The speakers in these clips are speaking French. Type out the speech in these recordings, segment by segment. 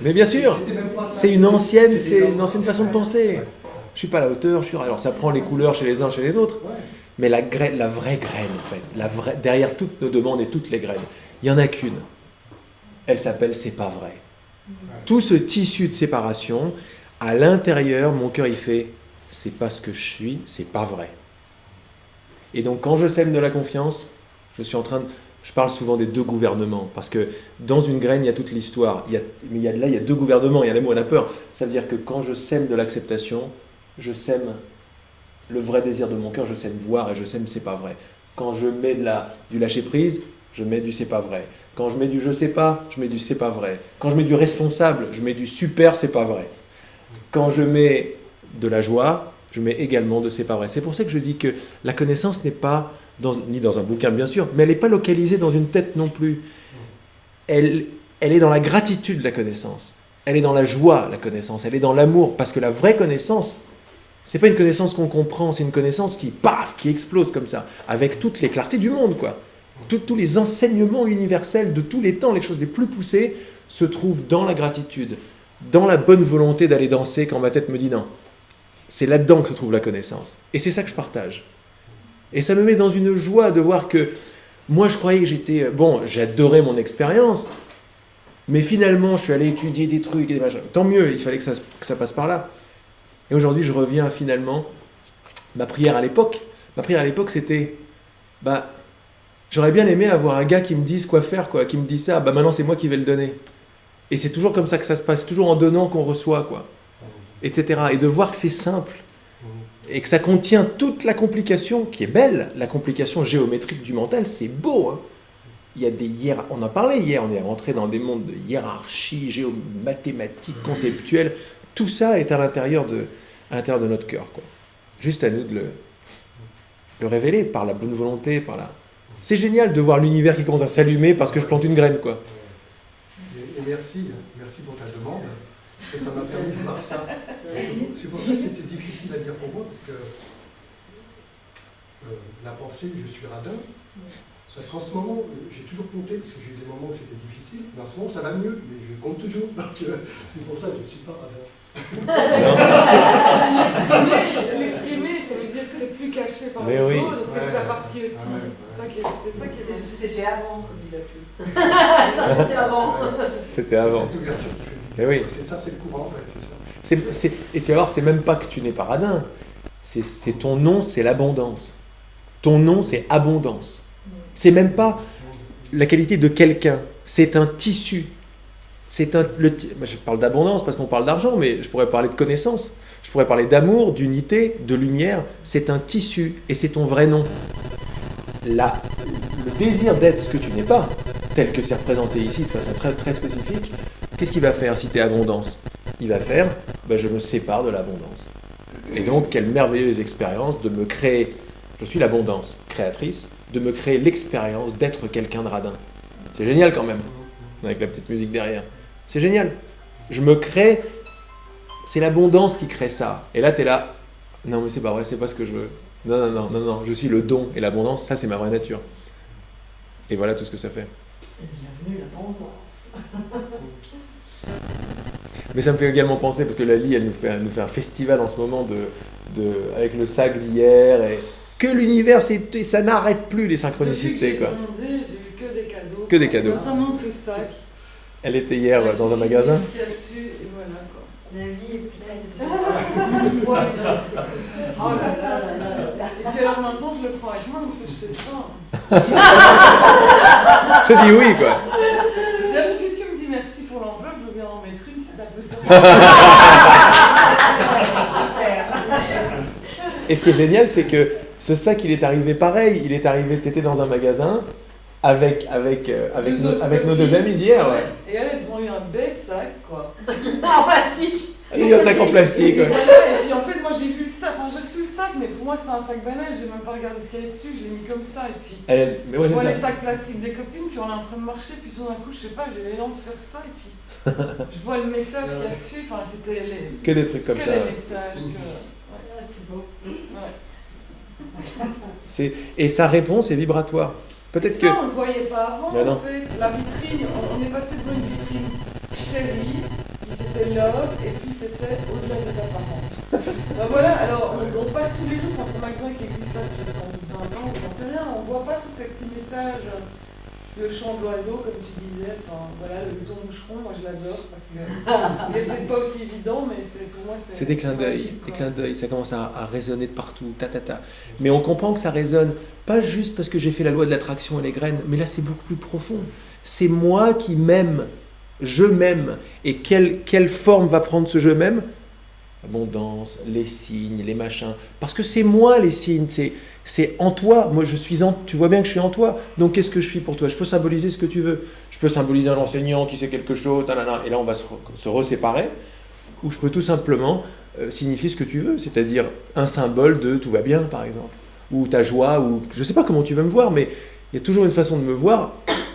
Mais bien sûr, c'était même pas ça, c'est une ancienne façon de Ouais. penser. Ouais. Je suis pas à la hauteur, alors ça prend les couleurs chez les uns, chez les autres. Ouais. Mais la vraie graine, en fait, derrière toutes nos demandes et toutes les graines, il n'y en a qu'une. Elle s'appelle c'est pas vrai. Tout ce tissu de séparation, à l'intérieur, mon cœur, il fait c'est pas ce que je suis, c'est pas vrai. Et donc, quand je sème de la confiance, je parle souvent des deux gouvernements, parce que dans une graine, il y a toute l'histoire. Il y a deux gouvernements, il y a l'amour et la peur. Ça veut dire que quand je sème de l'acceptation, je sème le vrai désir de mon cœur, je sème voir et je sème c'est pas vrai. Quand je mets du lâcher prise, je mets du c'est pas vrai. Quand je mets du je sais pas, je mets du c'est pas vrai. Quand je mets du responsable, je mets du super c'est pas vrai. Quand je mets de la joie, je mets également de c'est pas vrai. C'est pour ça que je dis que la connaissance n'est pas ni dans un bouquin bien sûr, mais elle n'est pas localisée dans une tête non plus. Elle est dans la gratitude, la connaissance. Elle est dans la joie, la connaissance. Elle est dans l'amour, parce que la vraie connaissance, c'est pas une connaissance qu'on comprend, c'est une connaissance qui explose comme ça, avec toutes les clartés du monde, quoi. Tous les enseignements universels de tous les temps, les choses les plus poussées, se trouvent dans la gratitude, dans la bonne volonté d'aller danser quand ma tête me dit non. C'est là-dedans que se trouve la connaissance. Et c'est ça que je partage. Et ça me met dans une joie de voir que moi, je croyais que j'adorais mon expérience, mais finalement, je suis allé étudier des trucs et des machins. Tant mieux, il fallait que ça passe par là. Et aujourd'hui, je reviens à finalement ma prière à l'époque. Ma prière à l'époque, c'était j'aurais bien aimé avoir un gars qui me dise quoi faire, quoi, qui me dise ça. Maintenant, c'est moi qui vais le donner. Et c'est toujours comme ça que ça se passe. C'est toujours en donnant qu'on reçoit, quoi, etc. Et de voir que c'est simple et que ça contient toute la complication qui est belle, la complication géométrique du mental, c'est beau. Hein. Il y a on en parlait hier, on est rentré dans des mondes de hiérarchie, mathématiques, conceptuelles. Tout ça est à l'intérieur de notre cœur, quoi. Juste à nous de le révéler par la bonne volonté, C'est génial de voir l'univers qui commence à s'allumer parce que je plante une graine, quoi. Et merci pour ta demande, parce que ça m'a permis de voir ça. C'est pour ça que c'était difficile à dire pour moi, parce que la pensée, je suis radin. Parce qu'en ce moment, j'ai toujours compté, parce que j'ai eu des moments où c'était difficile, mais en ce moment ça va mieux, mais je compte toujours, donc c'est pour ça que je ne suis pas radin. L'exprimer, ça veut dire que c'est plus caché par mais les oui. autres, donc c'est déjà parti aussi. C'est ça qui est C'était avant, comme il a pu. Ça, c'était avant. C'était avant. C'est cette ouverture qui fait. Mais oui. C'est ça, c'est le courant, en fait, c'est ça. Et tu vas voir, c'est même pas que tu n'es pas radin. C'est ton nom, c'est l'abondance. Ton nom, c'est abondance. C'est même pas la qualité de quelqu'un. C'est un tissu. Je parle d'abondance parce qu'on parle d'argent, mais je pourrais parler de connaissance. Je pourrais parler d'amour, d'unité, de lumière. C'est un tissu et c'est ton vrai nom. Le désir d'être ce que tu n'es pas, tel que c'est représenté ici de façon très, très spécifique, qu'est-ce qu'il va faire si tu es abondance ? Il va faire, je me sépare de l'abondance. Et donc, quelle merveilleuse expérience de me créer, je suis l'abondance créatrice, de me créer l'expérience d'être quelqu'un de radin. C'est génial quand même, avec la petite musique derrière. C'est génial. Je me crée, c'est l'abondance qui crée ça. Et là, tu es là, non mais c'est pas vrai, c'est pas ce que je veux. Non, je suis le don et l'abondance, ça c'est ma vraie nature. Et voilà tout ce que ça fait. Et bienvenue l'abondance. Mais ça me fait également penser, parce que Lali, elle nous fait un festival en ce moment avec le sac d'hier, et que l'univers, ça n'arrête plus les synchronicités, quoi. Depuis que j'ai demandé, j'ai eu que des cadeaux. Que des cadeaux. Notamment ce sac. Elle était hier dans un magasin. Ce qu'il y a dessus, et voilà quoi. La vie est pleine de ça. Ouais, oh là là là là. Et puis alors maintenant je le prends avec moi, donc je fais ça. Je dis oui, quoi. D'habitude tu me dis merci pour l'enveloppe, je veux bien en mettre une si ça peut sortir. Et ce qui est génial, c'est que ce sac, il est arrivé pareil. Il est arrivé, t'étais dans un magasin avec nos deux amis d'hier. Ouais. Et elles ont eu un bête sac, quoi. En pratique. Il y a un sac en plastique. Ouais. Et puis en fait, moi j'ai vu le sac, j'ai reçu le sac, mais pour moi c'était un sac banal, j'ai même pas regardé ce qu'il y avait dessus, je l'ai mis comme ça. Et puis Mais ouais, je vois c'est les ça. sacs plastiques des copines, puis on est en train de marcher, puis tout d'un coup, je sais pas, j'ai l'élan de faire ça, et puis je vois le message qu'il y a dessus, enfin c'était Que des trucs comme que ça. des Ouais. messages. Ah, c'est beau. Ouais. Et sa réponse est vibratoire. Peut-être que. Ça, on le voyait pas avant, Mais non. en fait. La vitrine, on est passé devant une vitrine chérie, c'était love, et puis c'était au-delà des apparences. Ben voilà, alors on passe tous les jours dans ce magasin qui existe là depuis sans doute 20 ans, j'en sais rien, on voit pas tous ces petits messages, le chant de l'oiseau, comme tu disais, enfin voilà, le bouton moucheron, moi je l'adore, parce qu'il est peut-être pas aussi évident, mais pour moi C'est des clins d'œil, magique, des quoi. clins d'œil, ça commence à résonner de partout, ta. Mais on comprend que ça résonne, pas juste parce que j'ai fait la loi de l'attraction et les graines, mais là c'est beaucoup plus profond. C'est moi qui m'aime, je m'aime. Et quelle forme va prendre ce je m'aime ? L'abondance, les signes, les machins. Parce que c'est moi les signes, c'est en toi. Moi je suis tu vois bien que je suis en toi. Donc qu'est-ce que je suis pour toi ? Je peux symboliser ce que tu veux. Je peux symboliser un enseignant qui sait quelque chose, et là on va se reséparer. Ou je peux tout simplement signifier ce que tu veux, c'est-à-dire un symbole de tout va bien par exemple. Ou ta joie, ou je ne sais pas comment tu veux me voir, mais il y a toujours une façon de me voir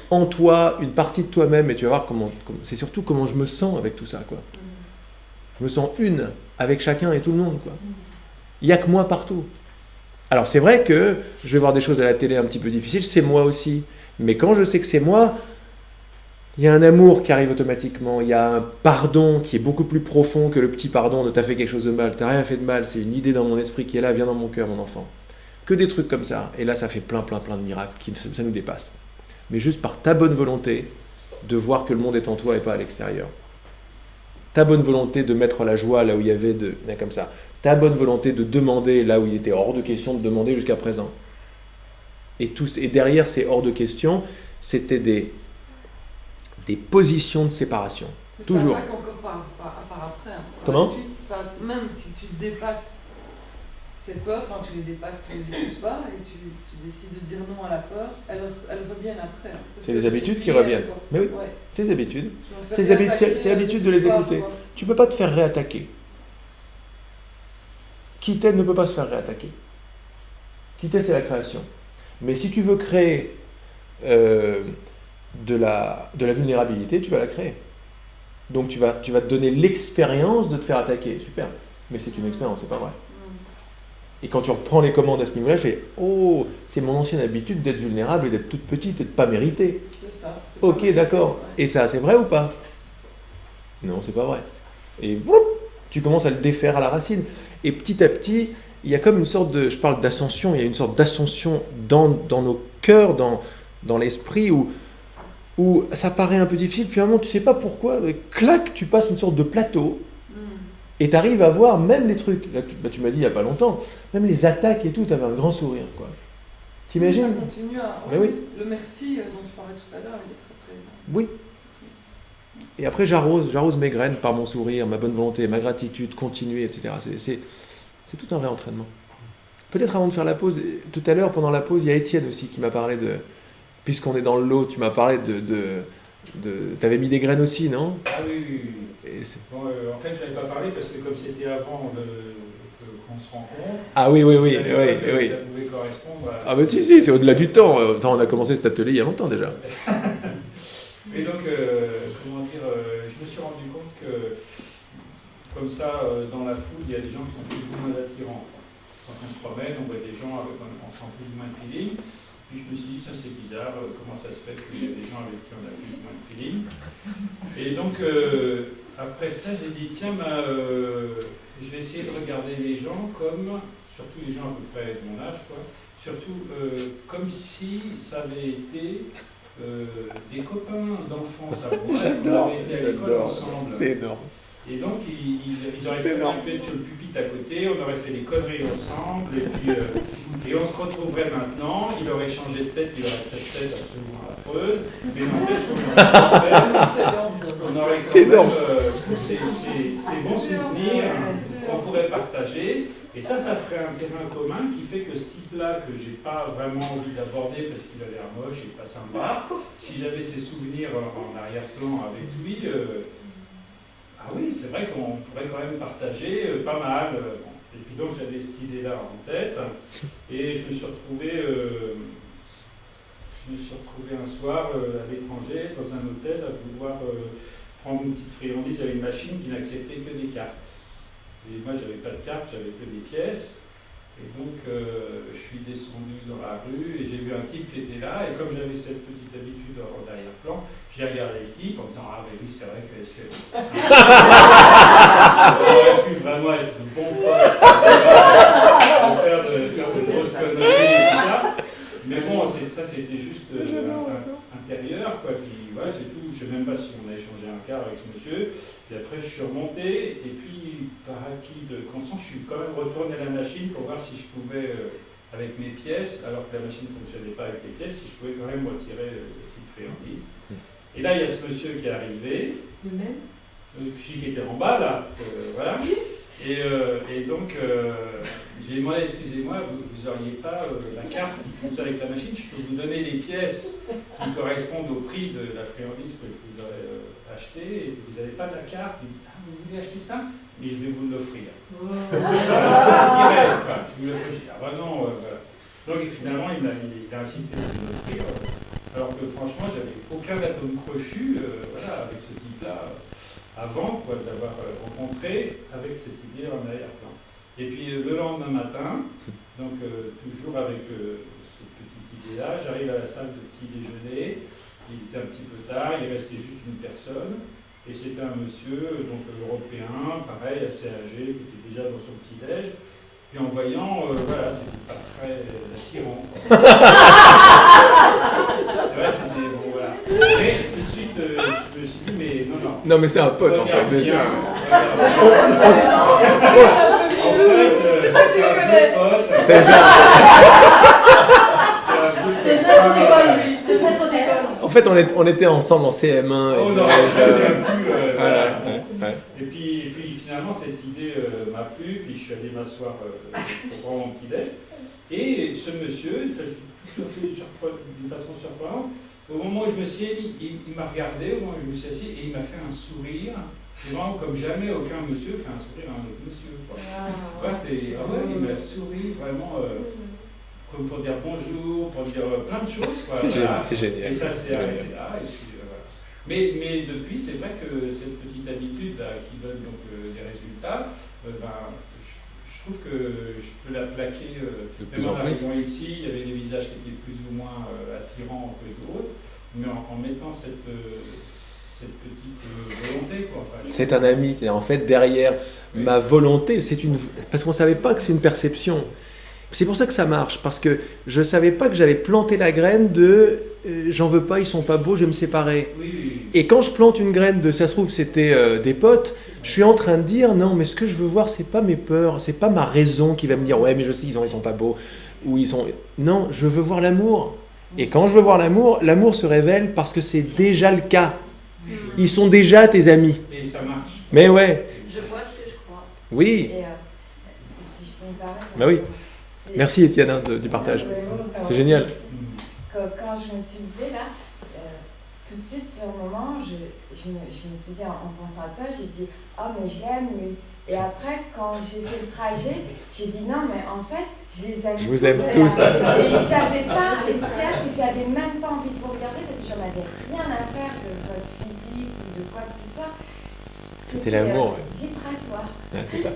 en toi, une partie de toi-même, et tu vas voir c'est surtout comment je me sens avec tout ça, quoi. Je me sens une avec chacun et tout le monde, quoi. Il n'y a que moi partout. Alors c'est vrai que je vais voir des choses à la télé un petit peu difficiles, c'est moi aussi. Mais quand je sais que c'est moi, il y a un amour qui arrive automatiquement, il y a un pardon qui est beaucoup plus profond que le petit pardon de t'as fait quelque chose de mal, t'as rien fait de mal, c'est une idée dans mon esprit qui est là, viens dans mon cœur mon enfant. Que des trucs comme ça. Et là ça fait plein de miracles, ça nous dépasse. Mais juste par ta bonne volonté de voir que le monde est en toi et pas à l'extérieur. Ta bonne volonté de mettre la joie là où il y avait comme ça. Ta bonne volonté de demander là où il était hors de question de demander jusqu'à présent. Et derrière ces hors de question, c'était des positions de séparation. Mais Toujours. ça attaque encore par après. Hein. Comment ? Ensuite, même si tu dépasses ces peurs, enfin tu les dépasses, tu les écoutes pas, et tu décides de dire non à la peur, elles reviennent après. Hein. C'est les habitudes qui reviennent. Mais oui, Ouais. tes habitudes. Tu vas C'est faire réattaquer, l'habitude de les tu pars, écouter. quoi. Tu ne peux pas te faire réattaquer. Qui t'aide ne peut pas se faire réattaquer. Qui t'aide, c'est la création. Mais si tu veux créer de la vulnérabilité, tu vas la créer. Donc tu vas te donner l'expérience de te faire attaquer. Super. Mais c'est une expérience, c'est pas vrai. Et quand tu reprends les commandes à ce niveau-là, je fais « Oh, c'est mon ancienne habitude d'être vulnérable et d'être toute petite et de ne pas mériter. » C'est ça. C'est Ok, pas d'accord. vrai. Et ça, c'est vrai ou pas ? Non, c'est pas vrai. Et tu commences à le défaire à la racine. Et petit à petit, il y a comme une sorte de... Je parle d'ascension, il y a une sorte d'ascension dans nos cœurs, dans l'esprit, où ça paraît un peu difficile, puis à un moment, tu sais pas pourquoi, clac, tu passes une sorte de plateau, et tu arrives à voir même les trucs. Là, tu m'as dit il n'y a pas longtemps, même les attaques et tout, tu avais un grand sourire, quoi. T'imagines ? Ça continue à... Mais oui. Le merci dont tu parlais tout à l'heure, il est très présent. Oui. Et après, j'arrose mes graines par mon sourire, ma bonne volonté, ma gratitude, continuer, etc. C'est tout un vrai entraînement. Peut-être avant de faire la pause, tout à l'heure, pendant la pause, il y a Étienne aussi qui m'a parlé de... Puisqu'on est dans le lot, tu m'as parlé de t'avais mis des graines aussi, non ? Ah oui. Et Bon, en fait, je n'avais pas parlé parce que comme c'était avant qu'on se rencontre, ah oui. je savais pas que Oui. ça pouvait correspondre à... Ah bah si, c'est au-delà du temps. Attends, on a commencé cet atelier il y a longtemps déjà. Et donc, comment dire, je me suis rendu compte que, comme ça, dans la foule, il y a des gens qui sont plus ou moins attirants. Quand on se promène, on voit des gens avec on sent plus ou moins de feeling. Puis je me suis dit, ça c'est bizarre, comment ça se fait qu'il y a des gens avec qui on a plus ou moins de feeling. Et donc, après ça, j'ai dit, tiens, je vais essayer de regarder les gens comme, surtout les gens à peu près de mon âge, quoi, surtout comme si ça avait été des copains d'enfance à moi, on avait été à l'école ensemble. C'est énorme. Et donc, ils auraient pu être sur le pupitre à côté, on aurait fait des conneries ensemble, et puis et on se retrouverait maintenant, il aurait changé de tête, il aurait cette tête absolument affreuse, mais n'empêche qu'on aurait quand même ces bons souvenirs qu'on pourrait partager, et ça ferait un terrain commun qui fait que ce type-là, que j'ai pas vraiment envie d'aborder parce qu'il a l'air moche et pas sympa, si j'avais ces souvenirs en arrière-plan avec lui, ah oui, c'est vrai qu'on pourrait quand même partager pas mal. Et puis donc j'avais cette idée-là en tête, et je me suis retrouvé un soir à l'étranger, dans un hôtel, à vouloir prendre une petite friandise avec une machine qui n'acceptait que des cartes. Et moi j'avais pas de cartes, j'avais que des pièces. Et donc, je suis descendu dans la rue et j'ai vu un type qui était là. Et comme j'avais cette petite habitude en arrière-plan, j'ai regardé le type en me disant: ah, mais oui, c'est vrai que c'est. J'aurais pu vraiment être le bon pote, faire de grosses conneries et tout ça. Mais bon, ça c'était juste intérieur, quoi. Puis voilà, c'est tout. Je ne sais même pas si on a échangé un quart avec ce monsieur. Puis après, je suis remonté. Et puis, par acquis de conscience, je suis quand même retourné à la machine pour voir si je pouvais, avec mes pièces, alors que la machine ne fonctionnait pas avec les pièces, si je pouvais quand même retirer les petites friandises. Et là, il y a ce monsieur qui est arrivé. Le même Celui qui était en bas, là. Voilà. Et donc, j'ai demandé: excusez-moi, vous n'auriez pas la carte qui fonctionne avec la machine? Je peux vous donner les pièces qui correspondent au prix de la friandise que je voudrais acheter, et vous n'avez pas la carte. Il me dit: ah, vous voulez acheter ça? Mais je vais vous l'offrir. Direct, quoi. Je vous l'offrir. Ah bah non, voilà. Donc finalement, il a insisté pour me l'offrir, alors que franchement, j'avais aucun atome crochu voilà, avec ce type-là. Avant quoi, d'avoir rencontré avec cette idée en arrière-plan. Et puis le lendemain matin, donc toujours avec cette petite idée-là, j'arrive à la salle de petit déjeuner, il était un petit peu tard, il restait juste une personne, et c'était un monsieur, donc européen, pareil, assez âgé, qui était déjà dans son petit déj. Puis en voyant, voilà, c'était pas très attirant. C'est vrai, c'était bon, voilà. Mais tout de suite, je me suis dit, mais non. Non, mais c'est un pote en fait, déjà. C'est pas que je le connais. C'est ça. C'est le maître d'école, lui. C'est le maître d'école. En fait, on était ensemble en CM1. Oh non, voilà. Ouais. Et puis finalement, cette idée m'a plu, puis je suis allé m'asseoir pour prendre mon petit-déj. Et ce monsieur, ça, je le fais d'une façon surprenante. Au moment où je me suis assis, il m'a regardé, au moment où je me suis assis, et il m'a fait un sourire. C'est vraiment comme jamais aucun monsieur fait un sourire à un autre monsieur. Quoi. Il m'a souri vraiment comme pour dire bonjour, pour dire plein de choses. Quoi. C'est génial. Et ça s'est arrêté là. Et puis, voilà. Mais depuis, c'est vrai que cette petite habitude là, qui donne donc des résultats, je trouve que je peux la plaquer. Même en arrivant ici, il y avait des visages qui étaient plus ou moins attirants que d'autres, mais en mettant cette petite volonté, quoi. Enfin, c'est un ami. Et en fait, derrière ma volonté, parce qu'on ne savait pas que c'est une perception. C'est pour ça que ça marche, parce que je ne savais pas que j'avais planté la graine de j'en veux pas, ils sont pas beaux, je vais me séparer. Oui. Et quand je plante une graine de ça se trouve c'était des potes, je suis en train de dire non, mais ce que je veux voir, c'est pas mes peurs, c'est pas ma raison qui va me dire ouais, mais je sais, ils sont pas beaux, ou ils sont. Non, je veux voir l'amour. Et quand je veux voir l'amour, l'amour se révèle parce que c'est déjà le cas. Ils sont déjà tes amis. Et ça marche. Mais ouais. Je vois ce que je crois. Oui. Et si je peux me permettre. Bah oui. Merci Étienne du partage. C'est génial. Quand je me suis levée là, tout de suite sur le moment, je me suis dit en pensant à toi, j'ai dit oh mais je l'aime lui. Et après quand j'ai fait le trajet, j'ai dit non mais en fait je les aime. Je vous aime tous. Et j'avais pas, et ce qu'il y a, c'est que j'avais même pas envie de vous regarder parce que j'en avais rien à faire de votre physique ou de quoi que ce soit. C'était l'amour. Vibratoire. Ouais, c'est ça.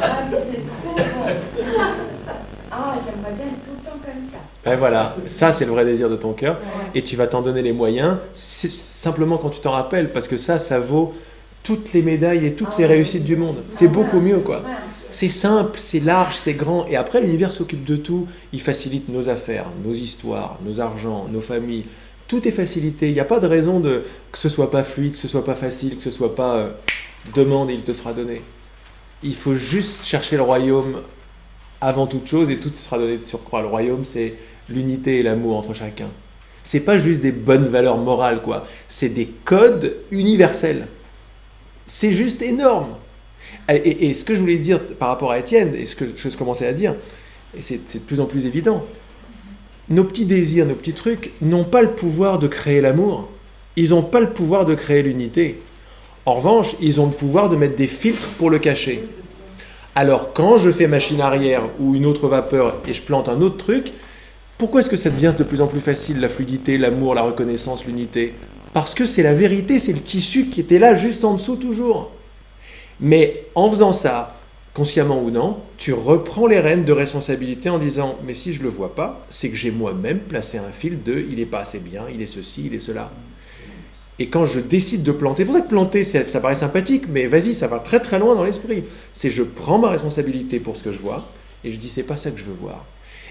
Ah mais c'est trop bon. Ah, j'aimerais bien être tout le temps comme ça. Ben voilà, ça c'est le vrai désir de ton cœur. Ouais. Et tu vas t'en donner les moyens, c'est simplement quand tu t'en rappelles, parce que ça vaut toutes les médailles et toutes les réussites du monde. C'est beaucoup mieux, quoi. C'est simple, c'est large, c'est grand. Et après, l'univers s'occupe de tout. Il facilite nos affaires, nos histoires, nos argents, nos familles. Tout est facilité. Il n'y a pas de raison que ce soit pas fluide, que ce soit pas facile, que ce soit pas demande et il te sera donné. Il faut juste chercher le royaume avant toute chose et tout sera donné de surcroît. Le royaume, c'est l'unité et l'amour entre chacun. C'est pas juste des bonnes valeurs morales, quoi. C'est des codes universels. C'est juste énorme. Et ce que je voulais dire par rapport à Étienne, et ce que je commençais à dire, et c'est de plus en plus évident, nos petits désirs, nos petits trucs n'ont pas le pouvoir de créer l'amour. Ils n'ont pas le pouvoir de créer l'unité. En revanche, ils ont le pouvoir de mettre des filtres pour le cacher. Alors, quand je fais machine arrière ou une autre vapeur et je plante un autre truc, pourquoi est-ce que ça devient de plus en plus facile, la fluidité, l'amour, la reconnaissance, l'unité ? Parce que c'est la vérité, c'est le tissu qui était là juste en dessous toujours. Mais en faisant ça, consciemment ou non, tu reprends les rênes de responsabilité en disant « Mais si je ne le vois pas, c'est que j'ai moi-même placé un fil de « il n'est pas assez bien, il est ceci, il est cela ». Et quand je décide de planter, c'est pour ça que planter, ça paraît sympathique, mais vas-y, ça va très très loin dans l'esprit. C'est je prends ma responsabilité pour ce que je vois, et je dis c'est pas ça que je veux voir.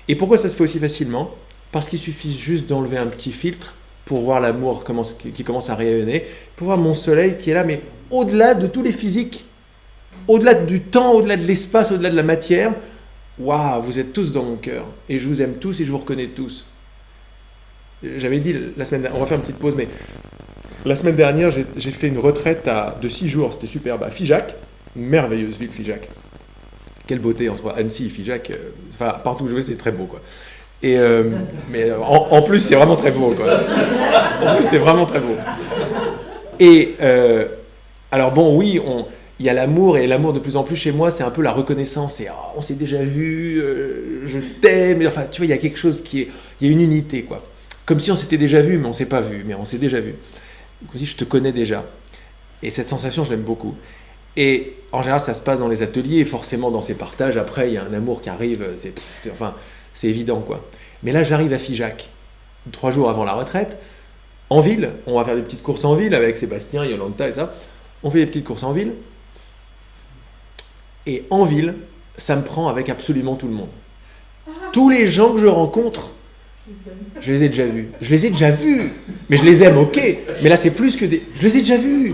Et pourquoi ça se fait aussi facilement ? Parce qu'il suffit juste d'enlever un petit filtre pour voir l'amour qui commence à rayonner, pour voir mon soleil qui est là, mais au-delà de tous les physiques, au-delà du temps, au-delà de l'espace, au-delà de la matière, waouh, vous êtes tous dans mon cœur, et je vous aime tous et je vous reconnais tous. J'avais dit la semaine dernière, on va faire une petite pause, mais la semaine dernière, j'ai fait une retraite de 6 jours, c'était superbe, à Figeac, merveilleuse ville Figeac. Quelle beauté entre Annecy et Figeac, enfin partout où je vais c'est très beau quoi. Et mais en plus c'est vraiment très beau quoi. En plus c'est vraiment très beau. Et alors bon oui, il y a l'amour, et l'amour de plus en plus chez moi c'est un peu la reconnaissance, c'est on s'est déjà vu, je t'aime, enfin tu vois il y a quelque chose il y a une unité quoi. Comme si on s'était déjà vu mais on s'est pas vu, mais on s'est déjà vu. Comme si je te connais déjà. Et cette sensation je l'aime beaucoup. Et en général, ça se passe dans les ateliers, et forcément dans ces partages, après, il y a un amour qui arrive, c'est évident, quoi. Mais là, j'arrive à Figeac, 3 jours avant la retraite, en ville, on va faire des petites courses en ville avec Sébastien, Yolanda et ça, on fait des petites courses en ville, et en ville, ça me prend avec absolument tout le monde. Tous les gens que je rencontre, je les ai déjà vus. Je les ai déjà vus, mais je les aime, ok, mais là, c'est plus que des... Je les ai déjà vus,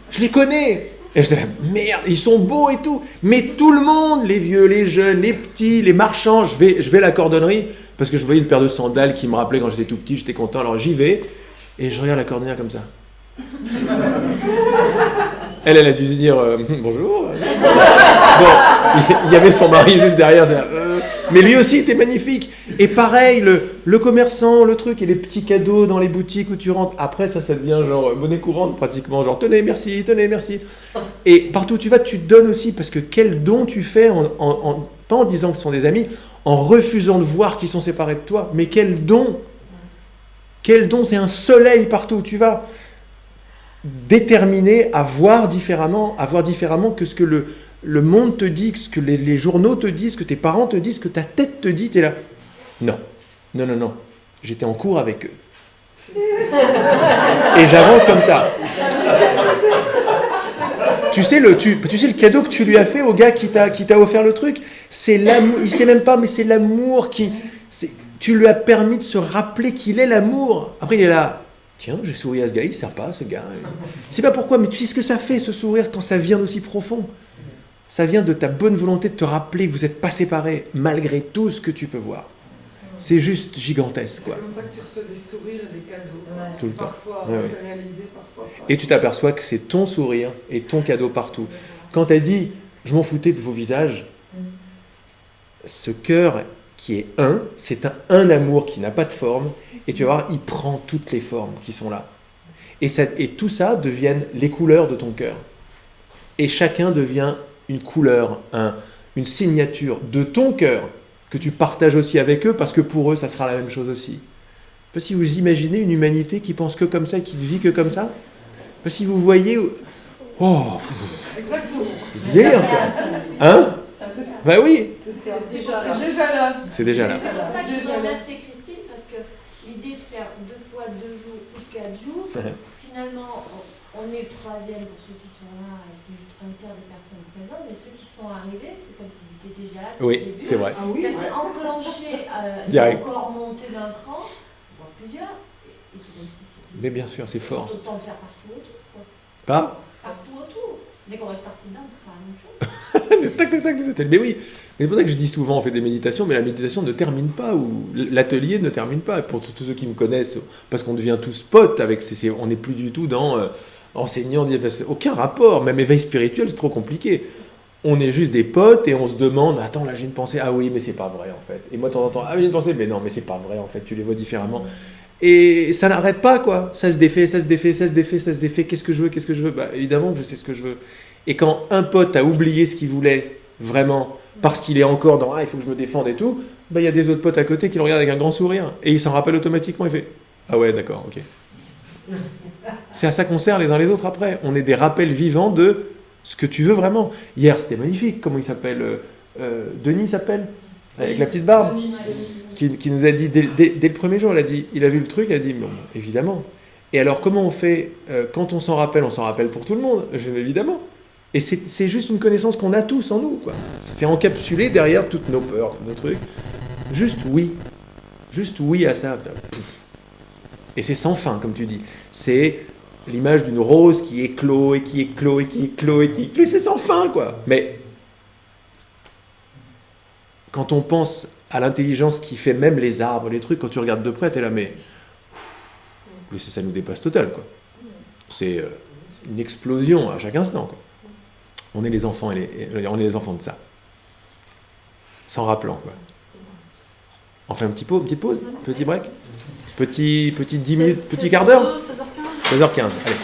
je les connais. Et je dis, merde, ils sont beaux et tout. Mais tout le monde, les vieux, les jeunes, les petits, les marchands, je vais à la cordonnerie, parce que je voyais une paire de sandales qui me rappelait quand j'étais tout petit, j'étais content, alors j'y vais, et je regarde la cordonnière comme ça. Elle a dû se dire, bonjour. Bon, il y avait son mari juste derrière, mais lui aussi était magnifique. Et pareil, le commerçant, le truc, et les petits cadeaux dans les boutiques où tu rentres. Après, ça devient genre monnaie courante pratiquement, genre tenez, merci. Et partout où tu vas, tu donnes aussi, parce que quel don tu fais, pas en disant que ce sont des amis, en refusant de voir qu'ils sont séparés de toi, mais quel don, c'est un soleil partout où tu vas. Déterminé à voir différemment que ce que le monde te dit, que ce que les journaux te disent, que tes parents te disent, que ta tête te dit, t'es là. Non. J'étais en cours avec eux. Et j'avance comme ça. Tu sais le cadeau que tu lui as fait au gars qui t'a offert le truc, c'est l'amour, il sait même pas, mais c'est l'amour tu lui as permis de se rappeler qu'il est l'amour. Après il est là. Tiens, j'ai souri à ce gars, il ne sert pas, ce gars. Je sais pas pourquoi, mais tu sais ce que ça fait, ce sourire, quand ça vient d'aussi profond. Ça vient de ta bonne volonté de te rappeler que vous n'êtes pas séparés, malgré tout ce que tu peux voir. C'est juste gigantesque, quoi. C'est comme ça que tu reçois des sourires et des cadeaux. Ouais. Tout le temps. Parfois Ouais. réalisés, parfois pas. Et tu t'aperçois que c'est ton sourire et ton cadeau partout. Quand elle dit « je m'en foutais de vos visages », ce cœur qui est un, c'est un amour qui n'a pas de forme, et tu vas voir, il prend toutes les formes qui sont là. Et tout ça deviennent les couleurs de ton cœur. Et chacun devient une couleur, une signature de ton cœur que tu partages aussi avec eux, parce que pour eux, ça sera la même chose aussi. Parce que si vous imaginez une humanité qui pense que comme ça et qui ne vit que comme ça, parce que si vous voyez... Oh, Exactement. c'est dire, quoi. Hein? Ben oui, C'est déjà là. c'est déjà là. C'est pour ça que je dois remercier Christine, parce que l'idée de faire 2 fois 2 jours ou 4 jours, finalement, on est le 3e pour ceux qui sont là, et c'est juste un tiers des personnes présentes, mais ceux qui sont arrivés, c'est comme s'ils étaient déjà là. Oui, depuis le début. c'est vrai. Ah oui, Ça s'est enclenché, c'est Direct. encore monté d'un cran, voire plusieurs, et c'est comme si c'était... Mais bien sûr, c'est fort. Autant le faire partout autour, quoi. Pas Partout autour. Dès qu'on va être parti d'un, on peut faire la même chose. tac, des ateliers. Mais oui, mais c'est pour ça que je dis souvent, on fait des méditations, mais la méditation ne termine pas, ou l'atelier ne termine pas. Pour tous ceux qui me connaissent, parce qu'on devient tous potes, on n'est plus du tout dans enseignant, aucun rapport, même éveil spirituel, c'est trop compliqué. On est juste des potes et on se demande, attends, là j'ai une pensée, ah oui, mais c'est pas vrai en fait. Et moi de temps en temps, ah oui, j'ai une pensée, mais non, mais c'est pas vrai en fait, tu les vois différemment. Et ça n'arrête pas, quoi. Ça se défait. Qu'est-ce que je veux? Bah, évidemment que je sais ce que je veux. Et quand un pote a oublié ce qu'il voulait vraiment, parce qu'il est encore dans il faut que je me défende et tout, bah il y a des autres potes à côté qui le regardent avec un grand sourire. Et il s'en rappelle automatiquement, il fait ah ouais, d'accord, ok. C'est à ça qu'on sert les uns les autres après. On est des rappels vivants de ce que tu veux vraiment. Hier, c'était magnifique. Comment il s'appelle Denis s'appelle avec la petite barbe. Qui nous a dit, dès le premier jour, il a vu le truc, il a dit, bon, évidemment. Et alors, comment on fait quand on s'en rappelle pour tout le monde, évidemment. Et c'est juste une connaissance qu'on a tous en nous, quoi. C'est encapsulé derrière toutes nos peurs, nos trucs. Juste oui à ça. Pouf. Et c'est sans fin, comme tu dis. C'est l'image d'une rose qui éclot, et qui éclot, et qui éclot, et qui éclot. C'est sans fin, quoi. Mais quand on pense à l'intelligence qui fait même les arbres, les trucs, quand tu regardes de près, t'es là, mais ça nous dépasse total, quoi. C'est une explosion à chaque instant, quoi. On est les enfants, on est les enfants de ça. S'en rappelant, quoi. On fait petite pause, petit break, petit 10 minutes, petit quart d'heure. 16h15. Allez.